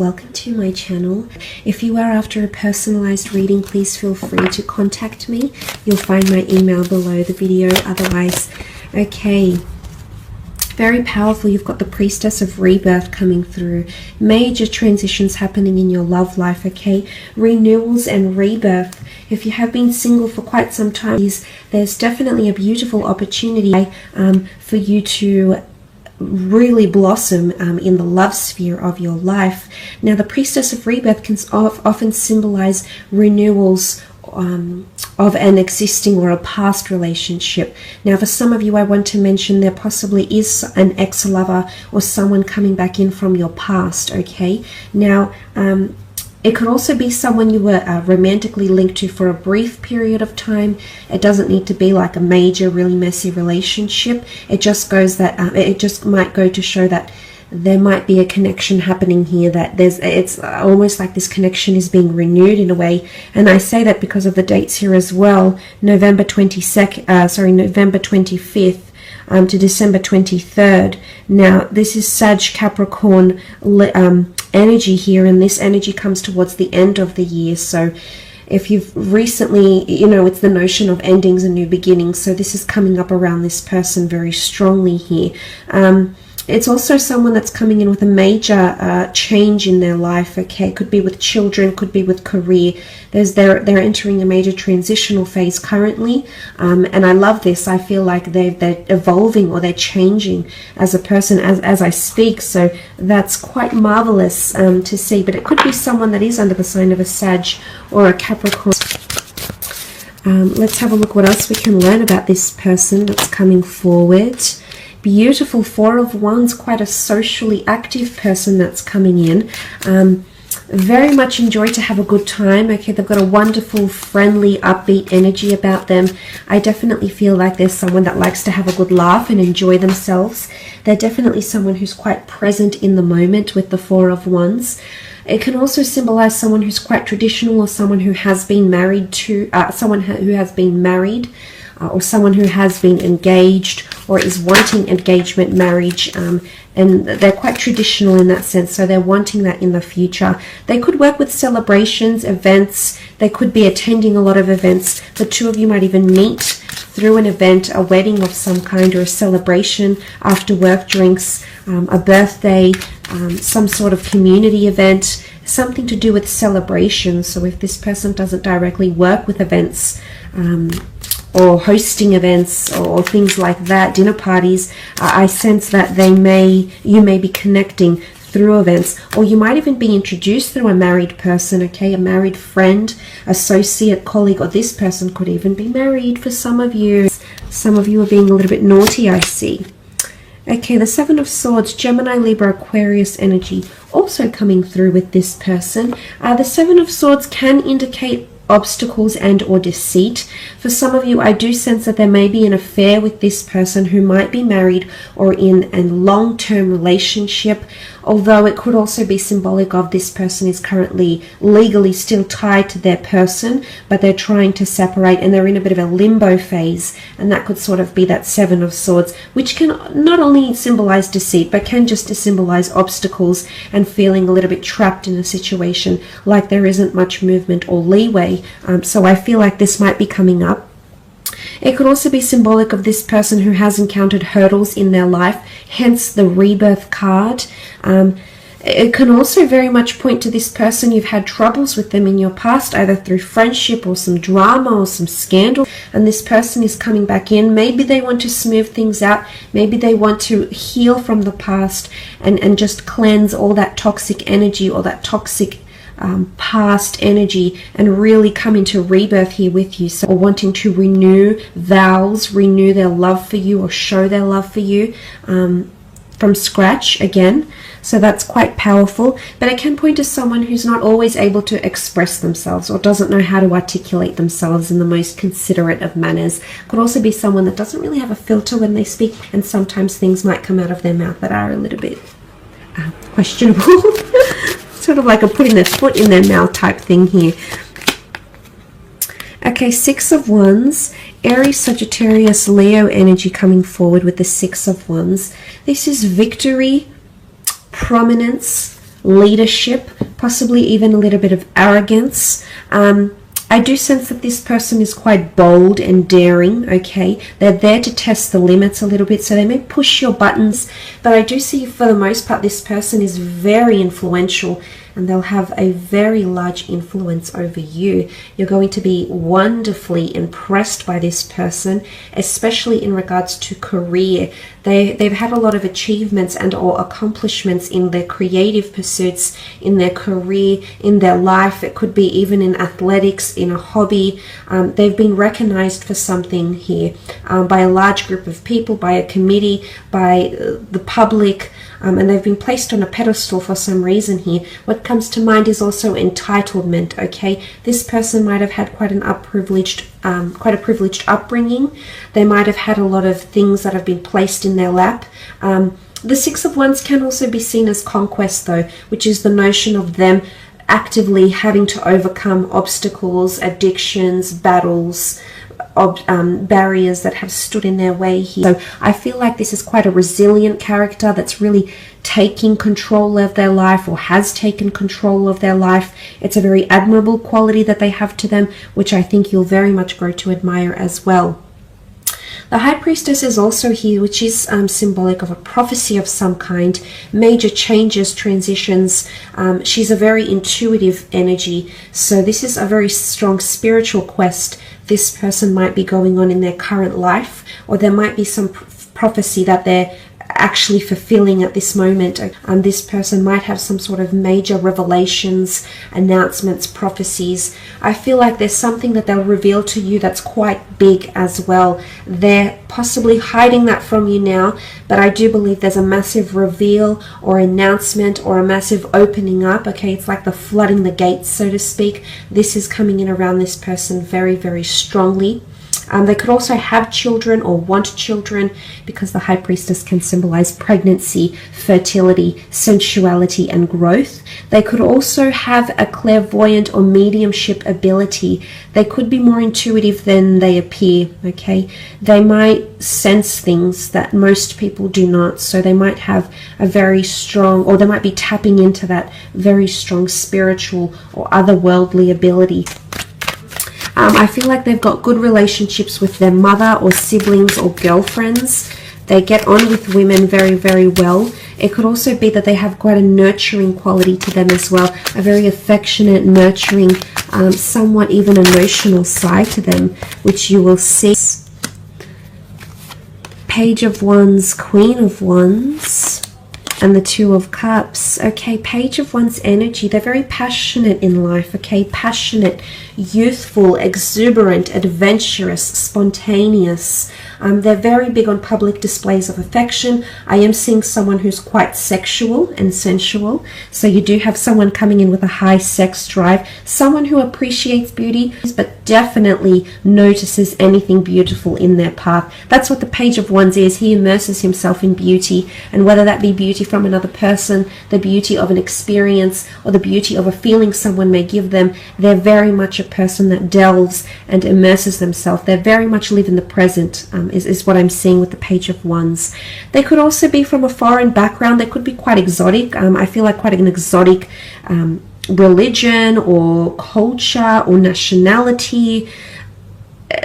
Welcome to my channel. If you are after a personalized reading, please feel free to contact me. You'll find my email below the video. Otherwise, okay, very powerful. You've got the Priestess of Rebirth coming through. Major transitions happening in your love life, okay? Renewals and rebirth. If you have been single for quite some time, there's definitely a beautiful opportunity for you to really blossom in the love sphere of your life. Now, the Priestess of Rebirth can often symbolize renewals of an existing or a past relationship. Now, for some of you, I want to mention there possibly is an ex-lover or someone coming back in from your past, okay? Now, it could also be someone you were romantically linked to for a brief period of time. It doesn't need to be like a major, really messy relationship. It just goes that it just might go to show that there might be a connection happening here. That it's almost like this connection is being renewed in a way. And I say that because of the dates here as well. November 25th. To December 23rd. Now, this is Sag Capricorn energy here, and this energy comes towards the end of the year. So if you've recently, it's the notion of endings and new beginnings. So this is coming up around this person very strongly here. It's also someone that's coming in with a major change in their life, okay? Could be with children, could be with career. They're entering a major transitional phase currently, and I love this. I feel like they're evolving or they're changing as a person as I speak, so that's quite marvelous to see. But it could be someone that is under the sign of a Sag or a Capricorn. Let's have a look what else we can learn about this person that's coming forward. Beautiful Four of Wands, quite a socially active person that's coming in. Very much enjoy to have a good time. Okay, they've got a wonderful, friendly, upbeat energy about them. I definitely feel like there's someone that likes to have a good laugh and enjoy themselves. They're definitely someone who's quite present in the moment with the Four of Wands. It can also symbolize someone who's quite traditional, or someone who has been married to, or someone who has been engaged or is wanting engagement, marriage, and they're quite traditional in that sense, so they're wanting that in the future. They could work with celebrations, events. They could be attending a lot of events. The two of you might even meet through an event, a wedding of some kind, or a celebration, after work drinks, a birthday, some sort of community event, something to do with celebrations. So if this person doesn't directly work with events, or hosting events or things like that, dinner parties, I sense that you may be connecting through events, or you might even be introduced through a married person, okay, a married friend, associate, colleague, or this person could even be married for some of you. Some of you are being a little bit naughty, I see. Okay, the Seven of Swords, Gemini, Libra, Aquarius energy also coming through with this person. The Seven of Swords can indicate obstacles and or deceit. For some of you, I do sense that there may be an affair with this person who might be married or in a long-term relationship, although it could also be symbolic of this person is currently legally still tied to their person, but they're trying to separate and they're in a bit of a limbo phase, and that could sort of be that Seven of Swords, which can not only symbolize deceit, but can just symbolize obstacles and feeling a little bit trapped in a situation, like there isn't much movement or leeway. So I feel like this might be coming up. It could also be symbolic of this person who has encountered hurdles in their life, hence the Rebirth card. It can also very much point to this person. You've had troubles with them in your past, either through friendship or some drama or some scandal, and this person is coming back in. Maybe they want to smooth things out. Maybe they want to heal from the past and just cleanse all that toxic energy or that toxic past energy and really come into rebirth here with you. So, or wanting to renew vows, renew their love for you, or show their love for you from scratch again. So that's quite powerful, but it can point to someone who's not always able to express themselves or doesn't know how to articulate themselves in the most considerate of manners. Could also be someone that doesn't really have a filter when they speak, and sometimes things might come out of their mouth that are a little bit questionable. Sort of like a putting their foot in their mouth type thing here. Okay, Six of Wands, Aries, Sagittarius, Leo energy coming forward with the Six of Wands. This is victory, prominence, leadership, possibly even a little bit of arrogance. I do sense that this person is quite bold and daring, okay? They're there to test the limits a little bit, so they may push your buttons, but I do see for the most part this person is very influential, and they'll have a very large influence over you. You're going to be wonderfully impressed by this person, especially in regards to career. They've had a lot of achievements and or accomplishments in their creative pursuits, in their career, in their life. It could be even in athletics, in a hobby. They've been recognized for something here by a large group of people, by a committee, by the public, and they've been placed on a pedestal for some reason here. What comes to mind is also entitlement, okay? This person might have had quite a privileged upbringing. They might have had a lot of things that have been placed in their lap. The Six of Wands can also be seen as conquest though, which is the notion of them actively having to overcome obstacles, addictions, battles, barriers that have stood in their way here. So I feel like this is quite a resilient character that's really taking control of their life, or has taken control of their life. It's a very admirable quality that they have to them, which I think you'll very much grow to admire as well. The High Priestess is also here, which is symbolic of a prophecy of some kind, major changes, transitions. She's a very intuitive energy, so this is a very strong spiritual quest this person might be going on in their current life, or there might be some prophecy that they're actually fulfilling at this moment. This person might have some sort of major revelations, announcements, prophecies. I feel like there's something that they'll reveal to you that's quite big as well. They're possibly hiding that from you now, but I do believe there's a massive reveal or announcement or a massive opening up. Okay, it's like the flooding the gates, so to speak. This is coming in around this person very, very strongly. They could also have children or want children, because the High Priestess can symbolize pregnancy, fertility, sensuality, and growth. They could also have a clairvoyant or mediumship ability. They could be more intuitive than they appear, okay? They might sense things that most people do not, so they might have a very strong, or they might be tapping into that very strong spiritual or otherworldly ability. I feel like they've got good relationships with their mother or siblings or girlfriends. They get on with women very, very well. It could also be that they have quite a nurturing quality to them as well, a very affectionate, nurturing, somewhat even emotional side to them, which you will see. Page of Wands, Queen of Wands, and the Two of Cups. Okay, Page of Wands energy. They're very passionate in life, okay? Passionate, youthful, exuberant, adventurous, spontaneous. They're very big on public displays of affection. I am seeing someone who's quite sexual and sensual. So you do have someone coming in with a high sex drive. Someone who appreciates beauty, but definitely notices anything beautiful in their path. That's what the Page of Wands is. He immerses himself in beauty. And whether that be beauty from another person, the beauty of an experience, or the beauty of a feeling someone may give them, they're very much a person that delves and immerses themselves. They very much live in the present, is what I'm seeing with the Page of Wands. They could also be from a foreign background. They could be quite exotic. I feel like quite an exotic religion or culture or nationality.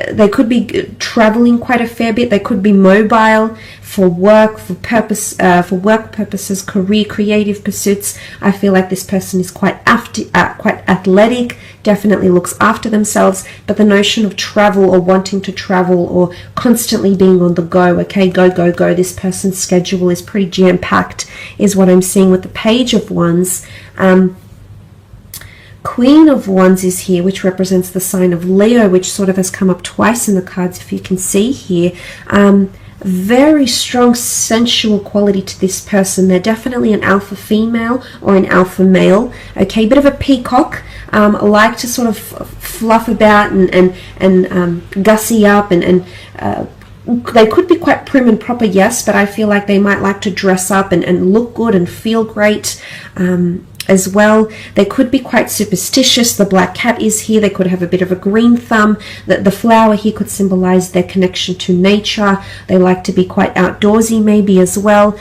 They could be traveling quite a fair bit. They could be mobile for work, for work purposes, career, creative pursuits. I feel like this person is quite athletic, definitely looks after themselves, but the notion of travel or wanting to travel or constantly being on the go, okay, go, go, go. This person's schedule is pretty jam-packed, is what I'm seeing with the Page of Wands. Queen of Wands is here, which represents the sign of Leo, which sort of has come up twice in the cards, if you can see here. Very strong sensual quality to this person. They're definitely an alpha female or an alpha male. Okay, bit of a peacock. Like to sort of fluff about and gussy up and they could be quite prim and proper, yes, but I feel like they might like to dress up and look good and feel great as well. They could be quite superstitious. The black cat is here. They could have a bit of a green thumb. The flower here could symbolize their connection to nature. They like to be quite outdoorsy maybe as well.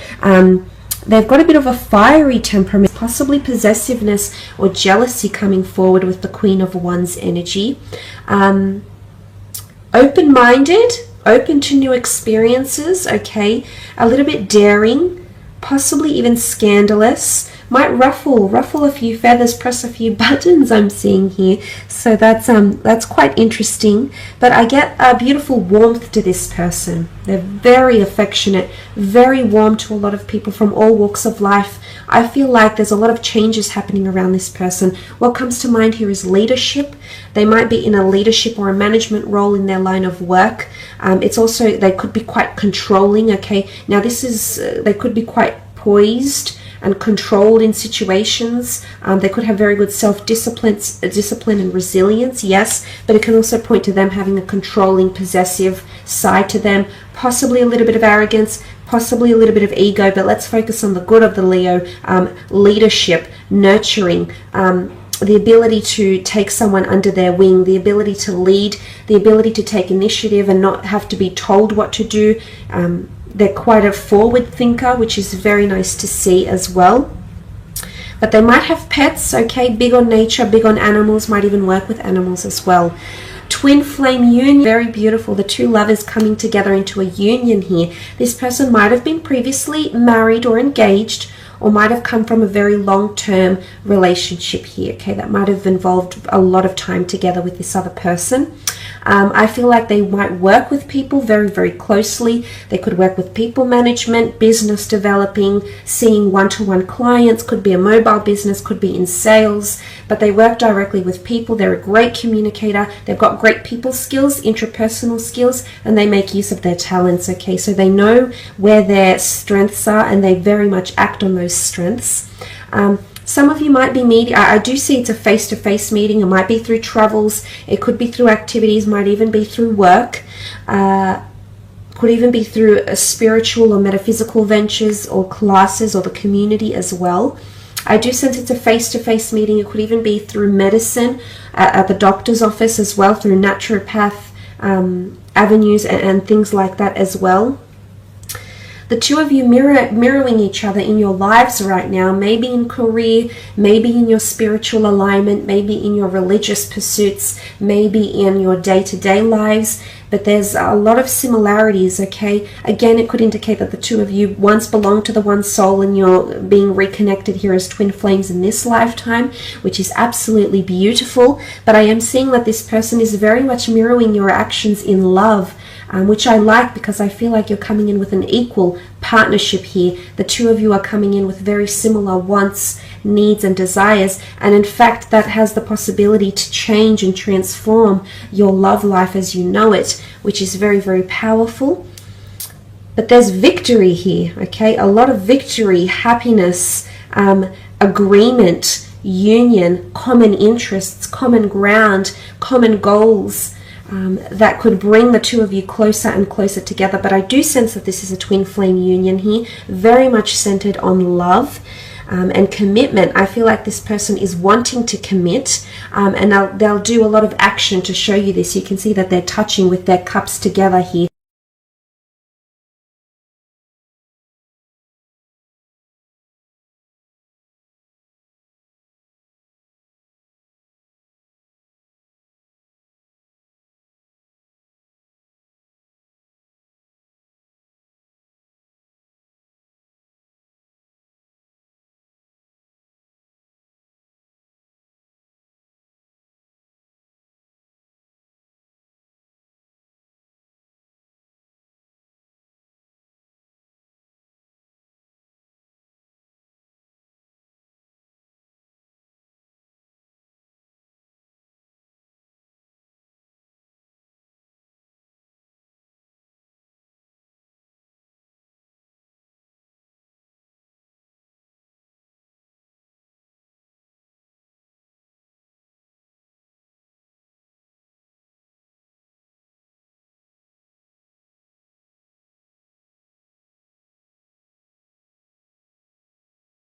They've got a bit of a fiery temperament, possibly possessiveness or jealousy coming forward with the Queen of Wands energy. Open-minded, open to new experiences, okay? A little bit daring, possibly even scandalous. Might ruffle a few feathers, press a few buttons, I'm seeing here. So that's quite interesting. But I get a beautiful warmth to this person. They're very affectionate, very warm to a lot of people from all walks of life. I feel like there's a lot of changes happening around this person. What comes to mind here is leadership. They might be in a leadership or a management role in their line of work. It's also, they could be quite controlling, okay? Now this is, they could be quite poised and controlled in situations. They could have very good self-discipline and resilience, yes, but it can also point to them having a controlling, possessive side to them, possibly a little bit of arrogance, possibly a little bit of ego, but let's focus on the good of the Leo. Leadership, nurturing, the ability to take someone under their wing, the ability to lead, the ability to take initiative and not have to be told what to do. They're quite a forward thinker, which is very nice to see as well. But they might have pets, okay, big on nature, big on animals, might even work with animals as well. Twin flame union, very beautiful. The two lovers coming together into a union here. This person might have been previously married or engaged, or might have come from a very long-term relationship here, okay? That might have involved a lot of time together with this other person. I feel like they might work with people very, very closely. They could work with people management, business developing, seeing one-to-one clients, could be a mobile business, could be in sales, but they work directly with people. They're a great communicator. They've got great people skills, interpersonal skills, and they make use of their talents, okay? So they know where their strengths are and they very much act on those strengths. Some of you might be meeting, I do see it's a face-to-face meeting. It might be through travels, it could be through activities, might even be through work, could even be through spiritual or metaphysical ventures or classes or the community as well. I do sense it's a face-to-face meeting. It could even be through medicine, at the doctor's office as well, through naturopath avenues and things like that as well. The two of you mirroring each other in your lives right now, maybe in career, maybe in your spiritual alignment, maybe in your religious pursuits, maybe in your day-to-day lives, but there's a lot of similarities, okay? Again, it could indicate that the two of you once belonged to the one soul and you're being reconnected here as twin flames in this lifetime, which is absolutely beautiful. But I am seeing that this person is very much mirroring your actions in love, which I like because I feel like you're coming in with an equal partnership here. The two of you are coming in with very similar wants, needs and desires, and in fact that has the possibility to change and transform your love life as you know it, which is very, very powerful. But there's victory here, okay? A lot of victory, happiness, agreement, union, common interests, common ground, common goals, that could bring the two of you closer and closer together. But I do sense that this is a twin flame union here, very much centered on love and commitment. I feel like this person is wanting to commit, and they'll do a lot of action to show you this. You can see that they're touching with their cups together here.